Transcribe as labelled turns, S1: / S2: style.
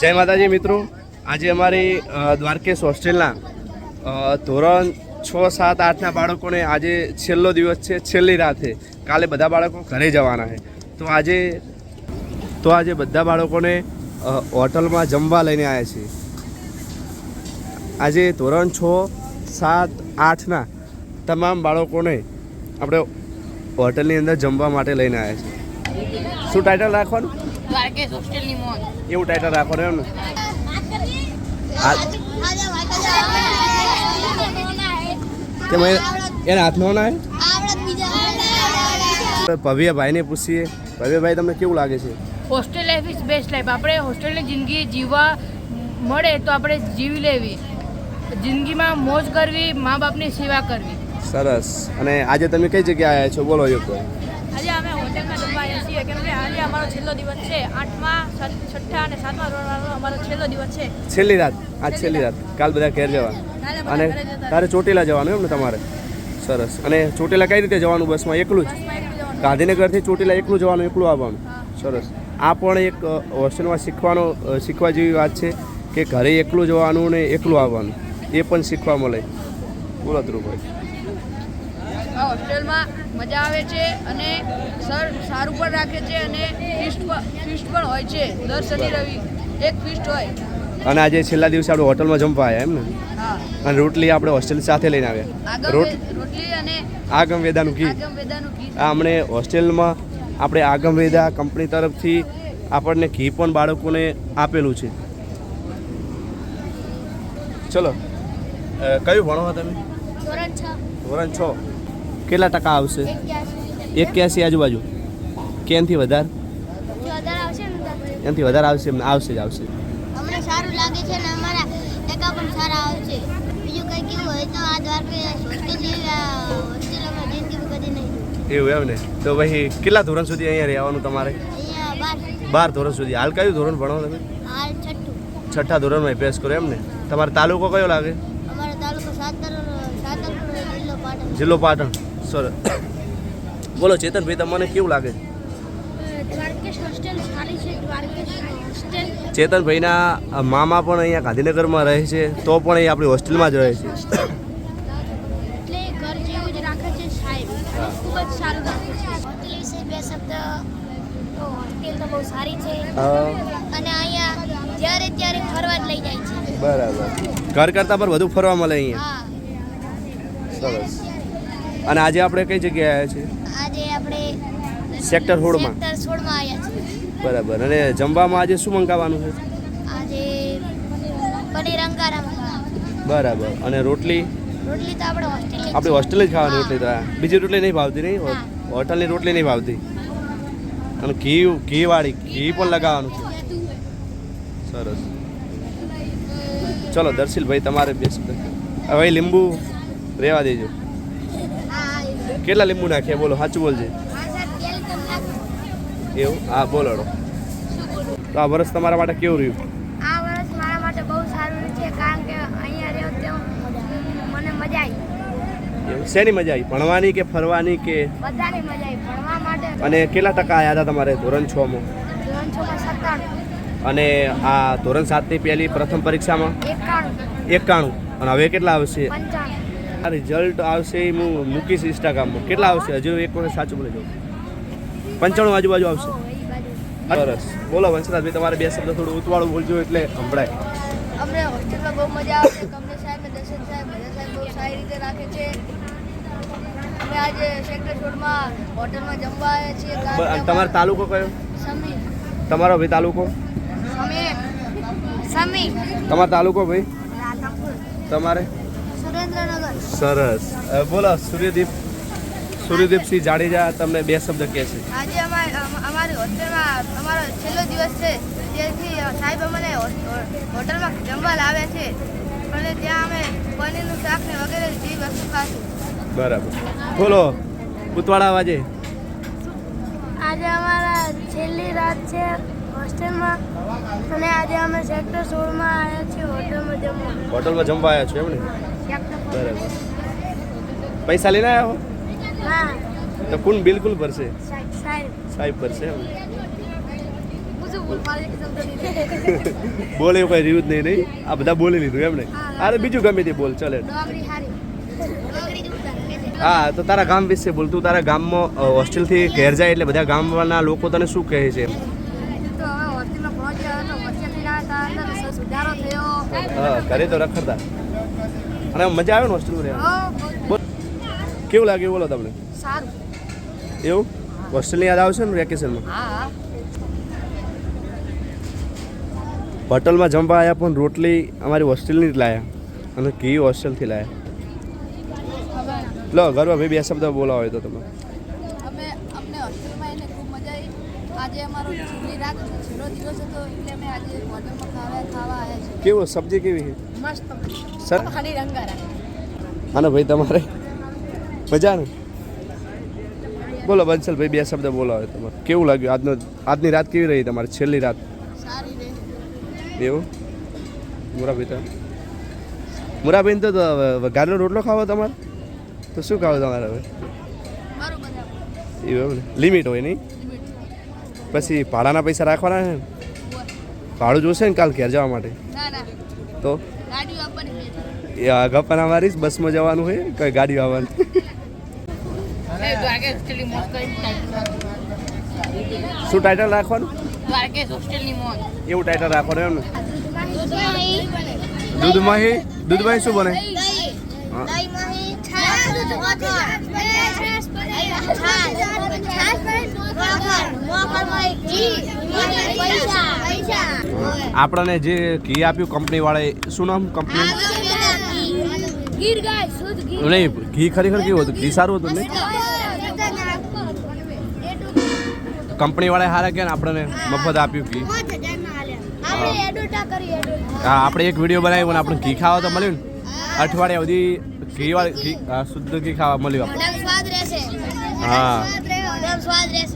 S1: જય માતાજી મિત્રો, આજે અમારી દ્વારકેશ હોસ્ટેલના ધોરણ 6, 7, 8ના બાળકોને આજે છેલ્લો દિવસ છે, છેલ્લી રાત છે. કાલે બધા બાળકો ઘરે જવાના છે. તો આજે બધા બાળકોને હોટલમાં જમવા લઈને આવ્યા છીએ. આજે ધોરણ 6, 7, 8ના તમામ બાળકોને આપણે હોટલની અંદર જમવા માટે લઈને આવ્યા છીએ. શું ટાઇટલ રાખવાનું?
S2: દ્વારકેશ હોસ્ટેલની મોજ.
S1: એવું ટાઇટલ રાખવાનું એમ ને? એના હાથમાં ના ભવ્યભાઈને પૂછીએ. ભવ્યભાઈ, તમને કેવું લાગે છે?
S2: Hostel life is best life. આપણે હોસ્ટેલની જિંદગી જીવવા મળે તો આપણે જીવી લેવી. જિંદગીમાં મોજ કરવી, મા બાપની સેવા કરવી.
S1: સરસ. અને આજે તમે કઈ જગ્યાએ આવ્યા છો? બોલો એક વાર.
S2: આજે અમે હોટેલમાં જમવા આવ્યા છીએ કેમ કે આજે અમારો છેલ્લો દિવસ છે. 8મા, 6ઠા અને 7મા ધોરણનો અમારો છેલ્લો દિવસ છે.
S1: છેલ્લી રાત. આજ છેલ્લી રાત. કાલ બધા ઘેર જવા. અને તારે ચોટીલા જવાનું એમ ને તમારે? સરસ. અને ચોટીલા કઈ રીતે જવાનું? બસમાં એકલું જ? ગાંધીનગરથી ચોટીલા એકલું જવાનું, એકલું આવવાનું? સરસ. આ પણ એક હોસ્ટેલમાં શીખવા જેવી વાત છે કે ઘરે એકલું જવાનું ને એકલું આવવાનું, એ પણ શીખવા મળે. બોલો ધ્રુવભાઈ.
S2: હોસ્ટેલમાં મજા આવે છે અને સર સારું પણ રાખે છે અને ફીસ્ટ પણ હોય છે. દર શનિ રવિ એક ફીસ્ટ હોય.
S1: અને આજે છેલ્લા દિવસે આપણે હોટલમાં જમવા આવ્યા એમ ને?
S2: હા.
S1: અને રોટલી આપણે હોસ્ટેલ સાથે લઈને આવ્યા.
S2: રોટલી અને
S1: આગમ વેદાનું ઘી. આ અમને હોસ્ટેલમાં આપણે આગમ વેદા કંપની તરફથી આપણને ઘી પણ બાળકોને આપેલું છે. ચલો, કયું ભણો તમે? ધોરણ 6. કેટલા ટકા આવશે? 81 આજુબાજુ. કેનથી વધારે? એનાથી વધારે આવશે? આવશે જ આવશે.
S3: અમને સારું લાગે છે ને અમારા ટકા પણ સારા આવશે. બીજું કંઈ કેવું હોય તો આ દ્વારકેશ હોસ્ટેલમાં જિંદગીમાં કદી નહીં.
S1: એવું એમ ને? તો ભાઈ કેટલા ધોરણ સુધી અહીંયા રહેવાનું તમારે?
S3: અહીંયા
S1: 12 ધોરણ સુધી. હાલ કયું ધોરણ ભણો તમે?
S3: હાલ
S1: 6ઠ્ઠા ધોરણમાં અભ્યાસ કરો એમ ને? તમારો તાલુકો કયો લાગે?
S3: અમારો તાલુકો સાતલપુર,
S1: જિલ્લો પાટણ. સરસ. બોલો ચેતનભાઈ, તમને કેવું લાગે?
S3: દ્વારકેશ હોસ્ટેલ સારી છે. દ્વારકેશ હોસ્ટેલ
S1: ચેતનભાઈના મામા પણ અહીંયા ગાંધીનગરમાં રહે છે, તો પણ અહીં આપણી હોસ્ટેલમાં જ રહે છે.
S3: એટલે ઘર જેવું જ રાખે છે સાહેબ. ખૂબ જ સારું રાખે છે. હોસ્ટેલ વિશે બે શબ્દ. તો હોસ્ટેલ તો બહુ સારી છે અને અહીંયા જ્યારે ત્યારે ફરવા જ લઈ જાય છે.
S1: બરાબર. ઘર કરતાં પણ વધુ ફરવા મળે અહીંયા.
S3: હા.
S1: સરસ. અને આજે આપણે કઈ જગ્યાએ આવ્યા છીએ?
S3: આજે આપણે
S1: સેક્ટર 16માં.
S3: સેક્ટર 16માં આવ્યા છીએ.
S1: બરાબર. અને જમવામાં આજે શું મંગાવવાનું છે?
S3: આજે પનીર અંગારા મંગાવ્યા.
S1: બરાબર. અને રોટલી?
S3: રોટલી તો આપણે હોસ્ટેલની
S1: આપણી હોસ્ટેલ જ ખાવાની રોટલી. તો બીજી રોટલી નહીં ભાવતી? નહીં, હોટલની રોટલી નહીં ભાવતી. અને ઘી વાળી ઘી પણ લગાવવાનું છે. સરસ. ચલો દર્શિલભાઈ, તમારે બે શબ્દ. હવે લીંબુ રહેવા દેજો. કેટલા લીંબુ નાખીએ? બોલો, સાચું બોલજે. એવું? હા, બોલો. તો આ વર્ષ તમારા માટે કેવું રહ્યું?
S3: આ વર્ષ મારા માટે બહુ સારું છે કારણ કે અહીંયા રહ્યો તો મને મજા આવી.
S1: એવું? શેની મજા આવી? ભણવાની કે ફરવાની કે?
S3: બધાની મજા આવી. ભણવા માટે.
S1: અને કેટલા ટકા આવ્યા હતા તમારે ધોરણ 6માં?
S3: ધોરણ 6માં 97.
S1: અને આ ધોરણ 7ની પહેલી પ્રથમ પરીક્ષામાં? 91. અને હવે કેટલા આવશે?
S3: 95.
S1: આ રિઝલ્ટ આવશે એ હું મૂકીશ ઇન્સ્ટાગ્રામમાં. કેટલા આવશે? હજુ એક વખત સાચું બોલી જાઉં. 95 આજુબાજુ આવશે. સરસ. બોલો વંશરાજભાઈ, તમારે બે શબ્દ થોડું ઉતવાળું બોલજો એટલે સંભળાય.
S2: અમને હોસ્ટેલમાં બહુ મજા આવે છે. કમલેશ સાહેબ અને દર્શન સાહેબ બધા સાહેબ બહુ સારી રીતે રાખે છે. અમે આજે સેક્ટર 16માં હોટલમાં જમવા આવ્યા છીએ.
S1: અને તમારો તાલુકો કયો?
S3: સમી.
S1: તમારો ભાઈ તાલુકો?
S3: સમી.
S1: તમારો તાલુકો ભાઈ?
S3: રાધનપુર.
S1: તમારે?
S3: સુરેન્દ્રનગર.
S1: સરસ. બોલો સૂર્યદીપસિંહ જાડેજા તમને બે શબ્દ કહે છે.
S2: આજે અમારી હોસ્ટેલમાં અમારો છેલ્લો દિવસ છે. તેથી સાહેબ અમને હોટલમાં જમવા લાવ્યા છે અને ત્યાં અમે પનીરનું શાક ને વગેરે જેવી વસ્તુ ખાશું.
S1: બરાબર. બોલો ઉતવાળા અવાજે.
S3: આજે અમારા છેલ્લી રાત છે હોસ્ટેલમાં અને આજે અમે સેક્ટર 16માં આવ્યા છીએ હોટલમાં જમવા.
S1: હોટલમાં જમવા આવ્યા છો એમ ને? બરાબર. પૈસા લઈને આવ્યા હો?
S3: હા.
S1: તો કોણ બિલકુલ ભરશે?
S3: સાહેબ.
S1: સાહેબ ભરશે એમ?
S2: શું બોલ મારે એક શબ્દ નહીં
S1: બોલે એવું કઈ રહ્યું જ નહીં આ બધા બોલી લીધું એમ નહીં અરે બીજું ગમે તે બોલ ચાલે
S2: ડોગરી હારી
S3: ડોગરી દુખતા રહે છે.
S1: હા તો તારા ગામ વિશે બોલ તું તારા ગામમાં હોસ્ટેલથી ઘેર જાય એટલે બધા ગામના લોકો તને શું કહે છે એમ?
S2: તો હવે હોસ્ટેલમાં પહોંચ્યા તો હોસ્ટેલથી આવ્યા હતા અંદર સુધારો થયો
S1: હા ઘરે તો રખડતા અને મજા આવે ને હોસ્ટેલમાં રહેવા બોલ કેવું લાગે બોલો તમને
S2: સારું
S1: એવું હોસ્ટેલની યાદ આવશે ને વેકેશનમાં
S2: હા
S1: હોટલમાં જમવા આવ્યા પણ રોટલી અમારી હોસ્ટેલની જ લાયા અને ઘી હોસ્ટેલથી લાયા લો ગરબા ભાઈ બે શબ્દ બોલાવો હોય તો તમે
S2: અમને હોસ્ટેલમાં એને ખૂબ મજા આવી આજે અમારો છેલ્લી રાત છેલ્લો દિવસ હતો એટલે અમે આજે હોટલમાં ખાવા આવ્યા છીએ
S1: કેવો સબ્જી કેવી છે
S2: મસ્ત
S1: સર
S2: ખાલી રંગારા
S1: અને ભાઈ તમારે મજા ને બોલો બંસલ ભાઈ બે શબ્દ બોલાવો તમારે કેવું લાગ્યું આજની રાત કેવી રહી તમારી છેલ્લી રાત
S2: સારી રે
S1: એવું મુરાભાઈ તો મુરાભાઈને તો ગારનો રોટલો ખાવો તમારે તો શું ખાવો તમારે હવે
S2: મારું બધા
S1: એવું ને લિમિટ હોય નહીં પછી ભાડાના પૈસા રાખવાના છે ને ભાડું જોશે ને કાલ ઘેર જવા માટે
S2: ના ના
S1: તો
S2: ગાડીઓ આપવાની
S1: એ ગપ્પાના મારીશ બસમાં જવાનું હોય કઈ ગાડી આવવાની
S2: દ્વારકેશ હોસ્ટેલની મોજ કરીને
S1: શું ટાઇટલ રાખવાનું
S2: દ્વારકેશ હોસ્ટેલની મોજ
S1: એવું ટાઇટલ રાખવાનું એમ ને દૂધમાંથી દૂધમાંથી શું બને હા. આપણને જે ઘી આપ્યું કંપની વાળાએ શું નામ કંપની
S3: ગીર ગાય શુદ્ધ ગીર
S1: નહીં ઘી ખરેખર કેવું હતું ઘી સારું હતું ને કંપની વાળાએ હારા કે આપણને મફત આપ્યું ઘી
S3: આપણે એડોટા કરી એડોટા
S1: હા આપણે એક વિડીયો બનાવ્યો ને આપણે ઘી ખાવા તો મળ્યું ને અઠવાડિયા સુધી ઘી વાળી ઘી શુદ્ધ ઘી ખાવા મળ્યું આપણે
S3: સ્વાદ રહેશે
S1: હા
S3: સ્વાદ રહેશે